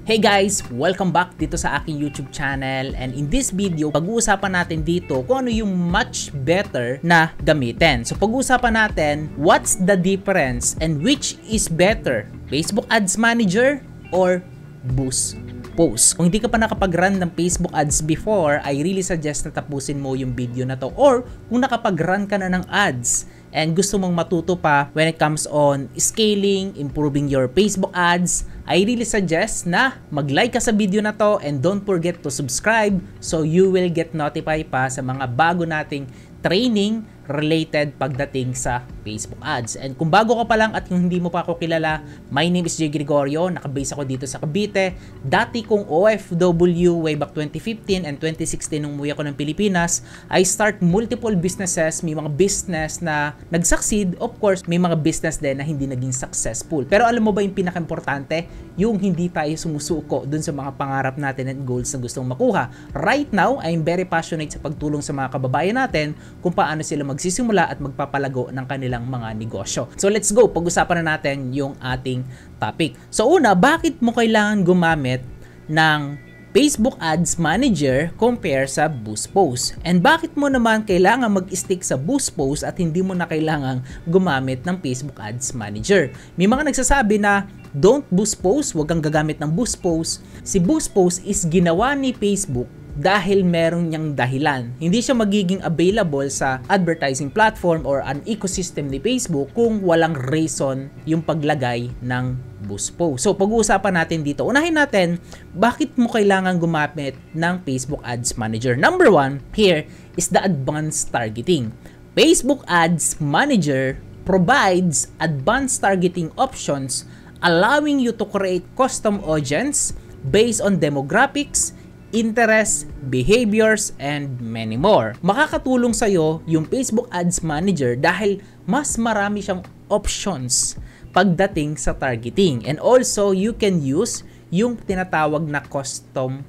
Hey guys! Welcome back dito sa aking YouTube channel, and in this video, pag-uusapan natin dito kung ano yung much better na gamitin. So pag-uusapan natin, what's the difference and which is better? Facebook Ads Manager or Boost Post? Kung hindi ka pa nakapag-run ng Facebook Ads before, I really suggest na tapusin mo yung video na to. Or kung nakapag-run ka na ng ads and gusto mong matuto pa when it comes on scaling, improving your Facebook ads, I really suggest na mag-like ka sa video na to and don't forget to subscribe so you will get notified pa sa mga bago nating training related pagdating sa Facebook ads. And kung bago ka pa lang at kung hindi mo pa ako kilala, my name is Jay Gregorio, nakabase ako dito sa Cavite. Dati kong OFW way back 2015 and 2016 nung umuwi ako ng Pilipinas, I start multiple businesses. May mga business na nag-succeed, of course, may mga business din na hindi naging successful. Pero alam mo ba yung pinaka-importante? Yung hindi tayo sumusuko dun sa mga pangarap natin and goals na gustong makuha. Right now, I'm very passionate sa pagtulong sa mga kababayan natin kung paano sila magsisimula at magpapalago ng kanilang mga negosyo. So let's go, pag-usapan na natin yung ating topic. So una, bakit mo kailangan gumamit ng Facebook Ads Manager compare sa Boost Post? And bakit mo naman kailangan mag-stick sa Boost Post at hindi mo na kailangan gumamit ng Facebook Ads Manager? May mga nagsasabi na don't Boost Post, huwag kang gagamit ng Boost Post. Si Boost Post is ginawa ni Facebook dahil meron niyang dahilan. Hindi siya magiging available sa advertising platform or an ecosystem ni Facebook kung walang reason yung paglagay ng Boost Post. So pag-uusapan natin dito, unahin natin, bakit mo kailangan gumamit ng Facebook Ads Manager? Number one, here is the advanced targeting. Facebook Ads Manager provides advanced targeting options allowing you to create custom audience based on demographics, interests, behaviors, and many more. Makakatulong sa'yo yung Facebook Ads Manager dahil mas marami siyang options pagdating sa targeting. And also, you can use yung tinatawag na custom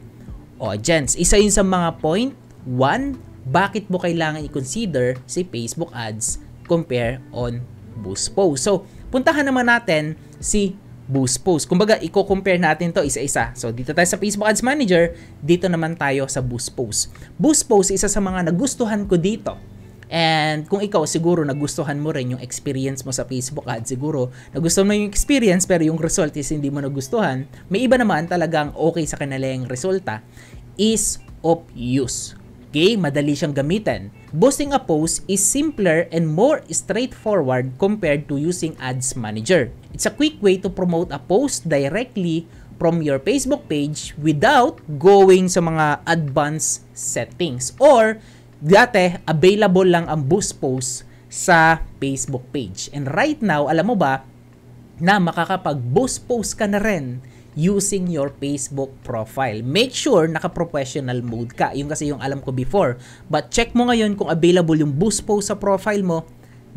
audience. Isa yun sa mga point. One, bakit mo kailangan i-consider si Facebook Ads compare on Boost Post? So, puntahan naman natin si Boost Post. Kumbaga, i-compare natin to isa-isa. So, dito tayo sa Facebook Ads Manager, dito naman tayo sa Boost Post. Boost Post, isa sa mga nagustuhan ko dito. And kung ikaw, siguro nagustuhan mo rin yung experience mo sa Facebook Ads. Siguro, nagustuhan mo yung experience pero yung result is hindi mo nagustuhan. May iba naman talagang okay sa kanila yung resulta. Ease of use. Okay, madali siyang gamitin. Boosting a post is simpler and more straightforward compared to using Ads Manager. It's a quick way to promote a post directly from your Facebook page without going sa mga advanced settings. Or, dati, available lang ang Boost Post sa Facebook page. And right now, alam mo ba, na makakapag-Boost Post ka na rin using your Facebook profile. Make sure naka-professional mode ka. Yung kasi yung alam ko before. But check mo ngayon kung available yung Boost Post sa profile mo.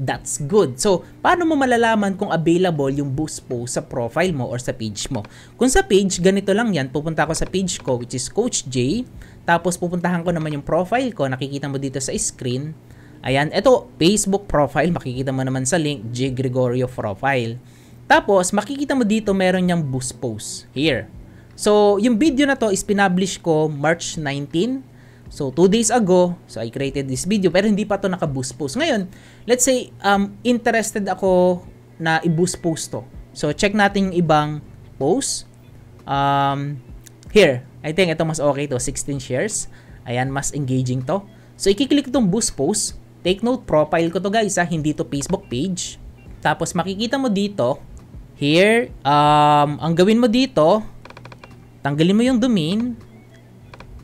That's good. So, paano mo malalaman kung available yung Boost Post sa profile mo or sa page mo? Kung sa page, ganito lang yan. Pupunta ako sa page ko, which is Coach J. Tapos, pupuntahan ko naman yung profile ko. Nakikita mo dito sa screen. Ayan. Ito, Facebook profile. Makikita mo naman sa link, J. Gregorio profile. Tapos, makikita mo dito meron niyang Boost Post. Here. So, yung video na to is pinublish ko March 19. So, 2 days ago. So, I created this video. Pero hindi pa to naka-Boost Post. Ngayon, let's say, interested ako na i-Boost Post to. So, check natin yung ibang post. Here. I think ito mas okay to. 16 shares. Ayan, mas engaging to. So, i-click itong Boost Post. Take note, profile ko to guys ha. Hindi to Facebook page. Tapos, makikita mo dito, here, ang gawin mo dito, tanggalin mo yung domain,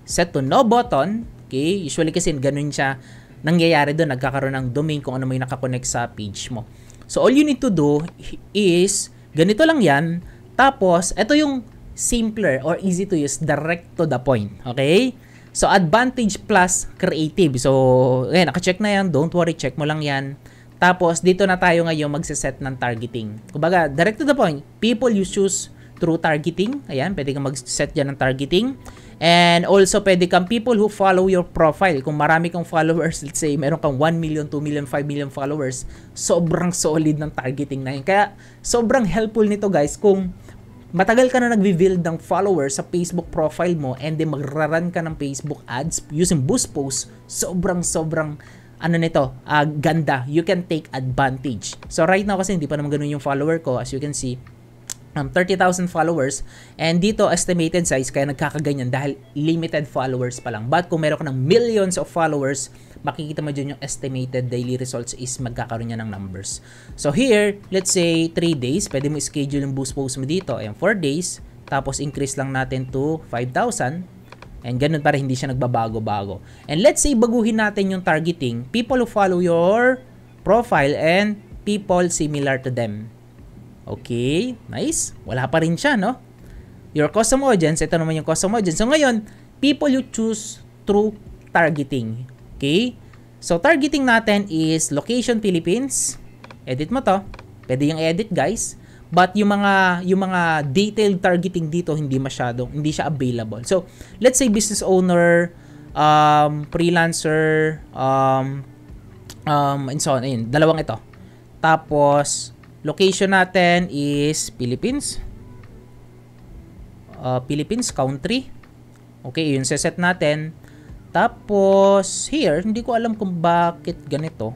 set to no button, okay? Usually kasi ganun siya nangyayari doon, nagkakaroon ng domain kung ano may nakakonect sa page mo. So, all you need to do is, ganito lang yan, tapos, ito yung simpler or easy to use, direct to the point, okay? So, advantage plus creative. So, ayan, naka-check na yan, don't worry, check mo lang yan. Tapos, dito na tayo ngayon magsiset ng targeting. Kumbaga, direct to the point. People you choose through targeting. Ayan, pwede kang mag-set dyan ng targeting. And also, pwede kang people who follow your profile. Kung marami kang followers, let's say, meron kang 1 million, 2 million, 5 million followers, sobrang solid ng targeting na yun. Kaya, sobrang helpful nito guys kung matagal ka na nagbi-build ng followers sa Facebook profile mo and then magra-run ka ng Facebook ads using Boost Posts, sobrang ano nito, ganda. You can take advantage. So right now kasi hindi pa naman ganun yung follower ko. As you can see, 30,000 followers, and dito estimated size kaya nagkakaganyan dahil limited followers pa lang. But kung meron ka ng millions of followers, makikita mo dyan yung estimated daily results is magkakaroon niya ng numbers. So here, let's say 3 days, pwede mo schedule yung Boost Post mo dito. Ayan, 4 days, tapos increase lang natin to 5,000, and ganun para hindi siya nagbabago-bago. And let's say baguhin natin yung targeting, people who follow your profile and people similar to them. Okay, nice. Wala pa rin siya, no? Your custom audience, ito naman yung custom audience. So ngayon, people you choose through targeting. Okay? So targeting natin is location Philippines. Edit mo to. Pwede yung edit, guys. But yung mga detailed targeting dito hindi siya available. So, let's say business owner, freelancer, and so on. Ayun, dalawang ito. Tapos location natin is Philippines. Philippines country. Okay, yun set natin. Tapos here, hindi ko alam kung bakit ganito.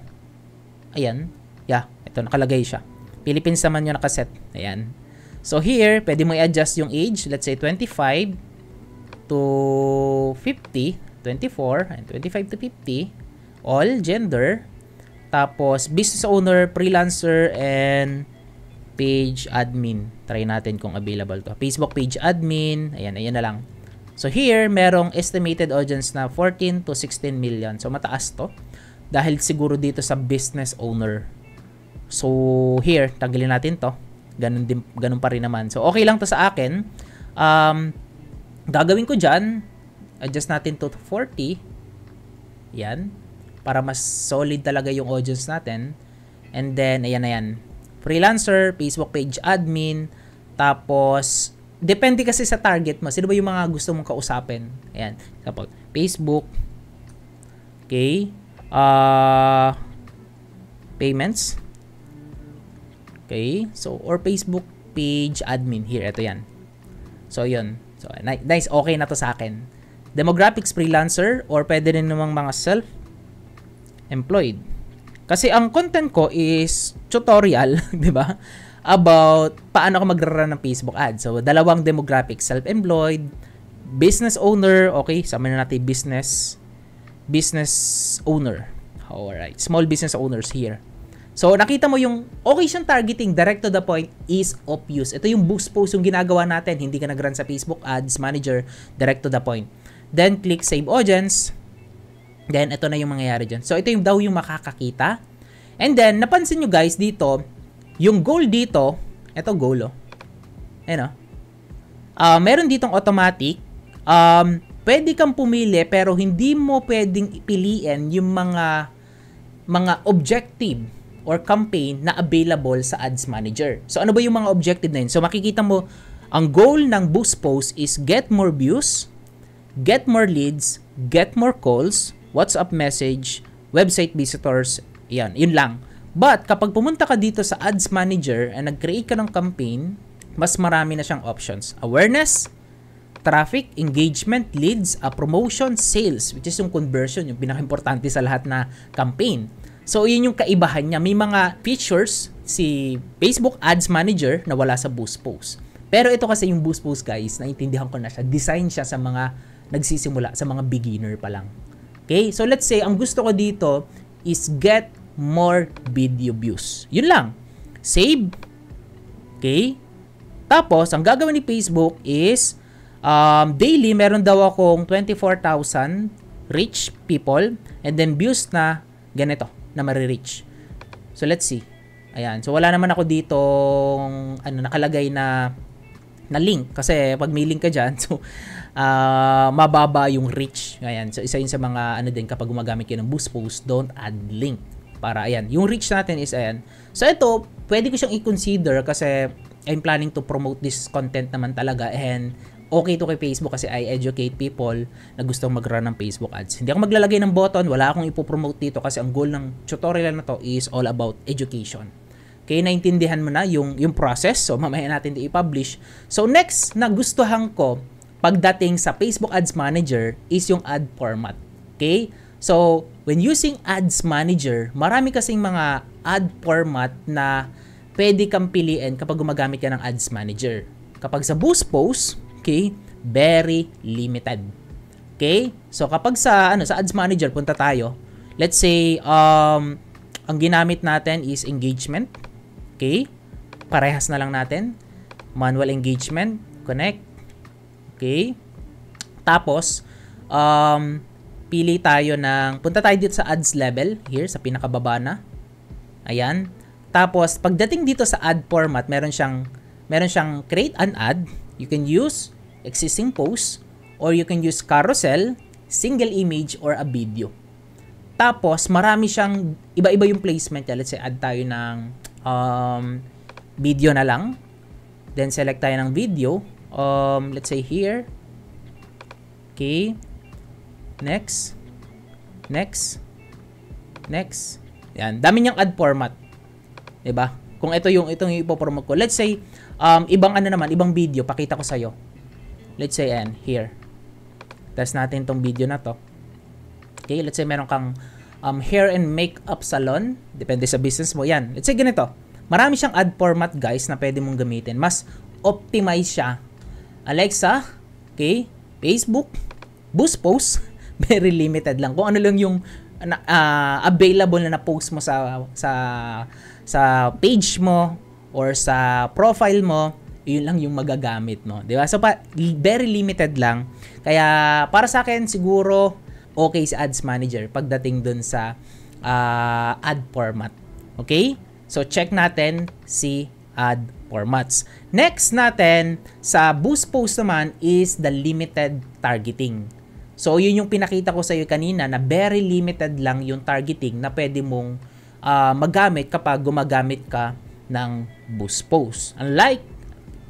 Ayan. Yeah, ito nakalagay siya. Philippines naman yung nakaset. Ayan. So here, pwede mo i-adjust yung age. Let's say 25 to 50, 24, and 25 to 50. All gender. Tapos, business owner, freelancer, and page admin. Try natin kung available to. Facebook page admin. Ayan, ayan na lang. So here, merong estimated audience na 14 to 16 million. So mataas to. Dahil siguro dito sa business owner. So here, tanggalin natin to. Ganun pa rin naman. So okay lang to sa akin. Gagawin ko dyan, adjust natin to 40. Yan. Para mas solid talaga yung audience natin. And then, ayan. Freelancer, Facebook page admin. Tapos, depende kasi sa target mo. Sino ba yung mga gusto mong kausapin? Ayan. Example, Facebook. Okay. Payments. Okay. So, or Facebook page admin. Here, ito yan. So, yun. So, nice. Okay na to sa akin. Demographics, freelancer, or pwede rin namang mga self-employed. Kasi ang content ko is tutorial, di ba? About paano ako mag-run ng Facebook ads. So, dalawang demographics, self-employed, business owner, okay, sama na natin business owner. Alright, small business owners here. So, nakita mo yung okay siyang targeting, direct to the point, ease of use. Ito yung Boost Post yung ginagawa natin. Hindi ka nag-run sa Facebook Ads Manager, direct to the point. Then, click Save Audience. Then, ito na yung mangyayari dyan. So, ito yung daw yung makakakita. And then, napansin nyo guys dito, yung goal dito, ito goal oh. Ayan oh. Meron ditong automatic. Pwede kang pumili pero hindi mo pwedeng piliin yung mga objective or campaign na available sa Ads Manager. So, ano ba yung mga objective na yun? So, makikita mo, ang goal ng Boost Post is get more views, get more leads, get more calls, WhatsApp message, website visitors, yan, yun lang. But, kapag pumunta ka dito sa Ads Manager and nag-create ka ng campaign, mas marami na siyang options. Awareness, traffic, engagement, leads, promotion, sales, which is yung conversion, yung pinaka-importante sa lahat na campaign. So, yun yung kaibahan niya. May mga features si Facebook Ads Manager na wala sa Boost Post. Pero ito kasi yung Boost Post, guys, naintindihan ko na siya. Design siya sa mga nagsisimula, sa mga beginner pa lang. Okay? So, let's say, ang gusto ko dito is get more video views. Yun lang. Save. Okay? Tapos, ang gagawin ni Facebook is daily, meron daw akong 24,000 reach people and then views na ganito, na marireach. So, let's see. Ayan. So, wala naman ako dito nakalagay na link. Kasi, pag may link ka dyan, so, mababa yung reach. Ayan. So, isa yun sa mga, din, kapag gumagamit kayo ng Boost Post, don't add link. Para, ayan. Yung reach natin is, ayan. So, ito, pwede ko siyang i-consider kasi I'm planning to promote this content naman talaga and okay to kay Facebook kasi I educate people na gustong mag-run ng Facebook ads. Hindi ako maglalagay ng button, wala akong ipopromote dito kasi ang goal ng tutorial na to is all about education. Okay, naintindihan mo na yung process. So, mamaya natin i-publish. So, next na gustuhan ko pagdating sa Facebook Ads Manager is yung ad format. Okay? So, when using Ads Manager, marami kasing mga ad format na pwede kang piliin kapag gumagamit ka ng Ads Manager. Kapag sa Boost Post, okay, very limited. Okay? So, kapag sa Ads Manager, punta tayo. Let's say, ang ginamit natin is engagement. Okay? Parehas na lang natin. Manual engagement. Connect. Okay? Tapos, pili tayo punta tayo dito sa ads level. Here, sa pinakababa na. Ayan. Tapos, pagdating dito sa ad format, meron siyang create an ad. You can use existing post, or you can use carousel, single image, or a video. Tapos, marami siyang, iba-iba yung placement niya. Let's say, add tayo ng video na lang. Then, select tayo ng video. Let's say here. Okay. Next. Next. Next. Yan. Dami niyang ad format. Diba? Kung itong ipopromote ko. Let's say, ibang video. Pakita ko sa'yo. Let's say, here. Test natin tong video na to. Okay. Let's say, meron kang hair and makeup salon. Depende sa business mo. Yan. Let's say ganito. Marami siyang ad format, guys, na pwede mong gamitin. Mas optimize siya. Alexa, okay, Facebook, Boost Post, very limited lang. Kung ano lang yung available na post mo sa page mo or sa profile mo, yun lang yung magagamit mo. Di ba? So, very limited lang. Kaya, para sa akin, siguro, okay si Ads Manager pagdating dun sa ad format. Okay? So, check natin si ad formats. Next natin sa Boost Post naman is the limited targeting. So, yun yung pinakita ko sa iyo kanina na very limited lang yung targeting na pwede mong magamit kapag gumagamit ka ng Boost Post. Unlike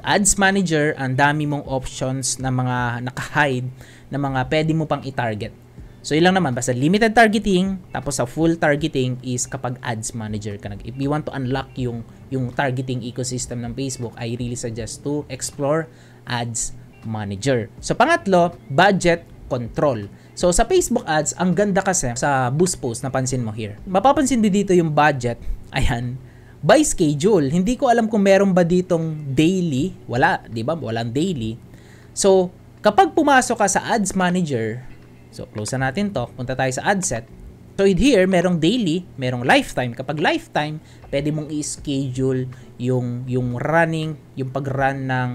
Ads Manager, ang dami mong options na mga naka-hide na mga pwede mo pang i-target. So, yun lang naman. Basta limited targeting, tapos sa full targeting is kapag Ads Manager ka. If you want to unlock yung targeting ecosystem ng Facebook, I really suggest to explore Ads Manager. So, pangatlo, budget control. So, sa Facebook Ads, ang ganda kasi sa Boost Post, napansin mo here. Mapapansin din dito yung budget. Ayan. By schedule. Hindi ko alam kung meron ba ditong daily. Wala, di ba? Walang daily. So, kapag pumasok ka sa Ads Manager, so, close na natin to. Punta tayo sa ad set. So, here, merong daily, merong lifetime. Kapag lifetime, pwede mong i-schedule yung running, yung pag-run ng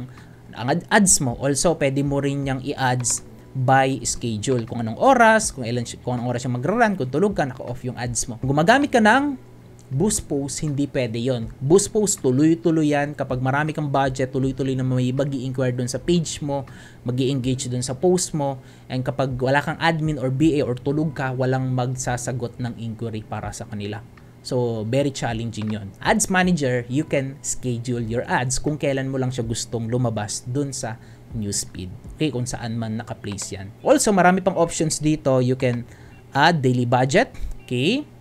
ads mo. Also, pwede mo rin niyang i-ads by schedule. Kung anong oras, kung anong oras yung mag-run, kung tulog ka, naka-off yung ads mo. Kung gumagamit ka ng Boost Post, hindi pwede yon. Boost Post, tuloy-tuloy yan. Kapag marami kang budget, tuloy-tuloy na may mag-i-inquire dun sa page mo, mag-i-engage dun sa post mo. And kapag wala kang admin or BA or tulog ka, walang magsasagot ng inquiry para sa kanila. So, very challenging yon. Ads Manager, you can schedule your ads kung kailan mo lang siya gustong lumabas dun sa newsfeed. Okay, kung saan man naka-place yan. Also, marami pang options dito. You can add daily budget. Okay.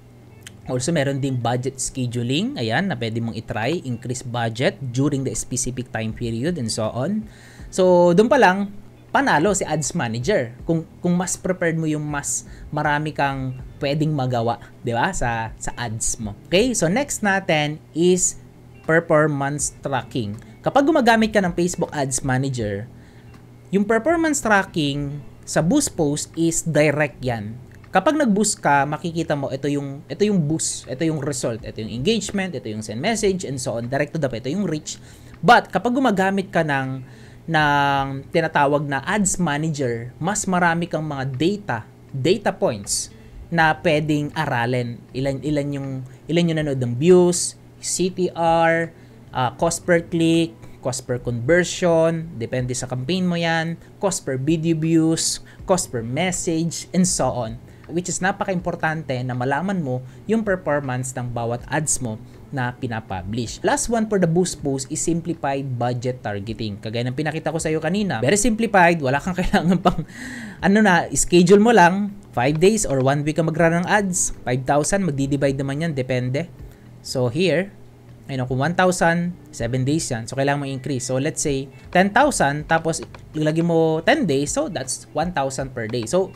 Also, meron ding budget scheduling. Ayan, na pwede mong itry. Increase budget during the specific time period and so on. So, doon pa lang, panalo si Ads Manager. Kung mas prepared mo yung mas marami kang pwedeng magawa, di ba? Sa ads mo. Okay? So, next natin is performance tracking. Kapag gumagamit ka ng Facebook Ads Manager, yung performance tracking sa Boost Post is direct yan. Kapag nag-boost ka, makikita mo ito yung boost, ito yung result, ito yung engagement, ito yung send message, and so on. Direct to the point, ito yung reach. But kapag gumagamit ka ng tinatawag na Ads Manager, mas marami kang mga data points na pwedeng aralin. Ilan yung nanood ng views, CTR, cost per click, cost per conversion, depende sa campaign mo yan, cost per video views, cost per message, and so on. Which is napaka-importante na malaman mo yung performance ng bawat ads mo na pinapublish. Last one for the Boost Post is simplified budget targeting. Kagaya ng pinakita ko sa iyo kanina, very simplified, wala kang kailangan pang schedule mo lang 5 days or 1 week ka mag-run ng ads, 5,000, magdi-divide naman yan, depende. So here, Ayun, kung 1,000, 7 days yan. So, kailangan mo increase. So, let's say, 10,000, tapos ilagay mo 10 days. So, that's 1,000 per day. So,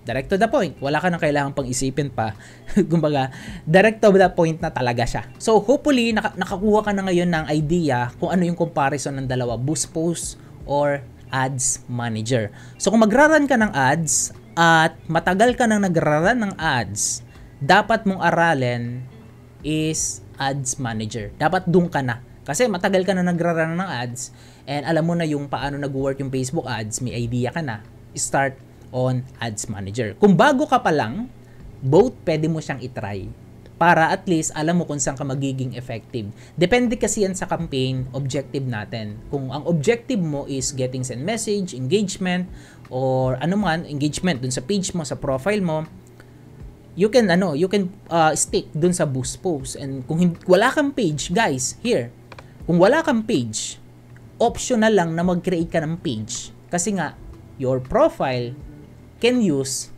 direct to the point. Wala ka nang kailangan pang isipin pa. Kumbaga, direct to the point na talaga siya. So, hopefully, nakakuha ka na ngayon ng idea kung ano yung comparison ng dalawa, Boost Post or Ads Manager. So, kung magraran ka ng ads at matagal ka nang nagraran ng ads, dapat mong aralin is Ads Manager. Dapat doon ka na. Kasi matagal ka na nagrarun ng ads and alam mo na yung paano nag-work yung Facebook ads, may idea ka na. Start on Ads Manager. Kung bago ka pa lang, both pwede mo siyang itry para at least alam mo kung saan ka magiging effective. Depende kasi yan sa campaign objective natin. Kung ang objective mo is getting send message, engagement, or ano man, engagement dun sa page mo, sa profile mo, you can stick dun sa Boost Post. And kung wala kang page, guys, here, kung wala kang page, optional lang na mag-create ka ng page. Kasi nga, your profile can use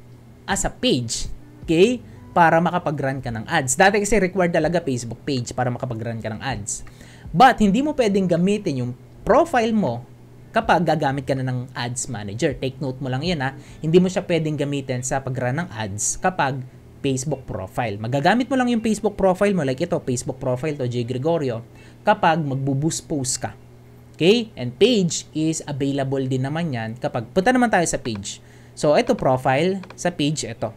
as a page, okay? Para makapag-run ka ng ads. Dati kasi required talaga Facebook page para makapag-run ka ng ads. But hindi mo pwedeng gamitin yung profile mo kapag gagamit ka na ng Ads Manager. Take note mo lang yan, ha. Hindi mo siya pwedeng gamitin sa pag-run ng ads kapag Facebook profile. Magagamit mo lang yung Facebook profile mo, like ito, Facebook profile to, J. Gregorio, kapag magbo-boost post ka. Okay? And page is available din naman yan kapag, punta naman tayo sa page. So, ito profile, sa page, ito.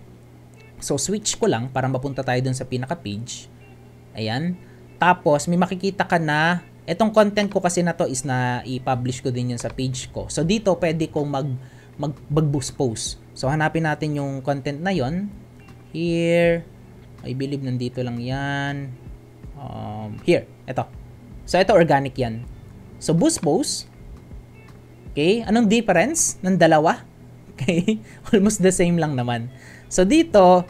So, switch ko lang para mapunta tayo dun sa pinaka-page. Ayan. Tapos, may makikita ka na, itong content ko kasi na to is na i-publish ko din yun sa page ko. So, dito, pwede kong mag-boost post. So, hanapin natin yung content na yon. Here, I believe nandito lang yan. Here, ito. So, ito organic yan. So, Boost Post. Okay, anong difference ng dalawa? Okay, almost the same lang naman. So, dito,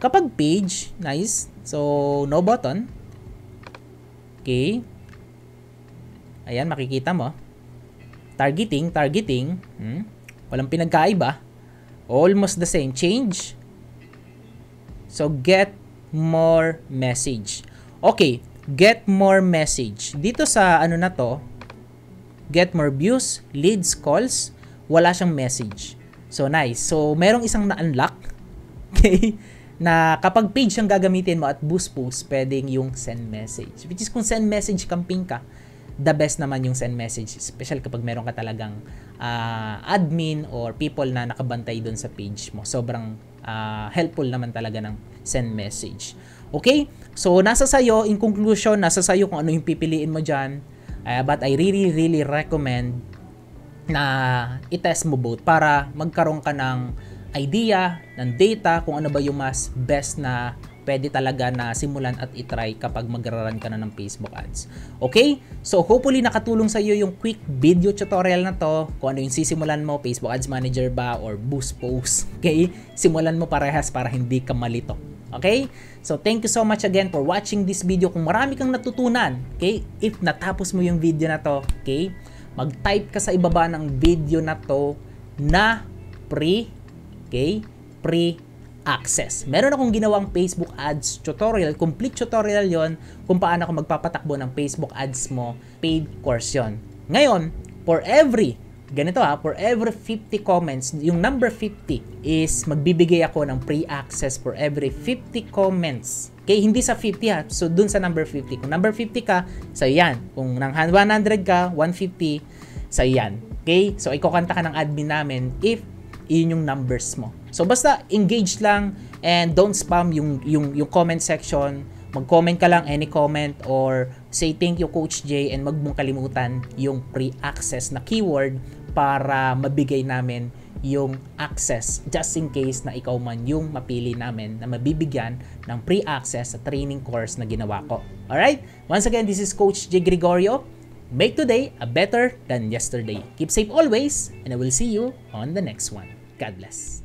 kapag page, nice. So, no button. Okay. Ayan, makikita mo. Targeting. Walang pinagkaiba. Almost the same. Change. So, get more message. Okay, get more message. Dito sa ano na to, get more views, leads, calls, wala siyang message. So, nice. So, merong isang na-unlock, okay, na kapag page ang gagamitin mo at Boost Post, pwedeng yung send message. Which is kung send message campaign ka, the best naman yung send message. Especially kapag meron ka talagang admin or people na nakabantay doon sa page mo. Sobrang helpful naman talaga ng send message. Okay? So, nasa sayo, in conclusion, nasa sayo kung ano yung pipiliin mo dyan. But I really recommend na i-test mo both para magkaroon ka ng idea, ng data, kung ano ba yung mas best na pwede talaga na simulan at itry kapag mag-run ka na ng Facebook ads. Okay? So, hopefully nakatulong sa iyo yung quick video tutorial na to. Kung ano yung sisimulan mo, Facebook Ads Manager ba or Boost Post. Okay? Simulan mo parehas para hindi ka malito. Okay? So, thank you so much again for watching this video. Kung marami kang natutunan, okay? If natapos mo yung video na to, okay? Mag-type ka sa ibaba ng video na to na free, okay? Free access. Meron akong ginawang Facebook ads tutorial, complete tutorial yon kung paano ako magpapatakbo ng Facebook ads mo, paid course yon. Ngayon, for every 50 comments, yung number 50 is magbibigay ako ng free access for every 50 comments. Okay, hindi sa 50 ha. So, dun sa number 50. Kung number 50 ka, sa'yo yan. Kung nang 100 ka, 150, sa'yo yan. Okay? So, ikokanta ka ng admin namin if yun yung numbers mo. So, basta engage lang and don't spam yung comment section. Mag-comment ka lang any comment or say thank you Coach J and wag mong kalimutan yung free access na keyword para mabigay namin yung access just in case na ikaw man yung mapili namin na mabibigyan ng free access sa training course na ginawa ko. Alright? Once again, this is Coach J. Gregorio. Make today a better than yesterday. Keep safe always and I will see you on the next one. God bless.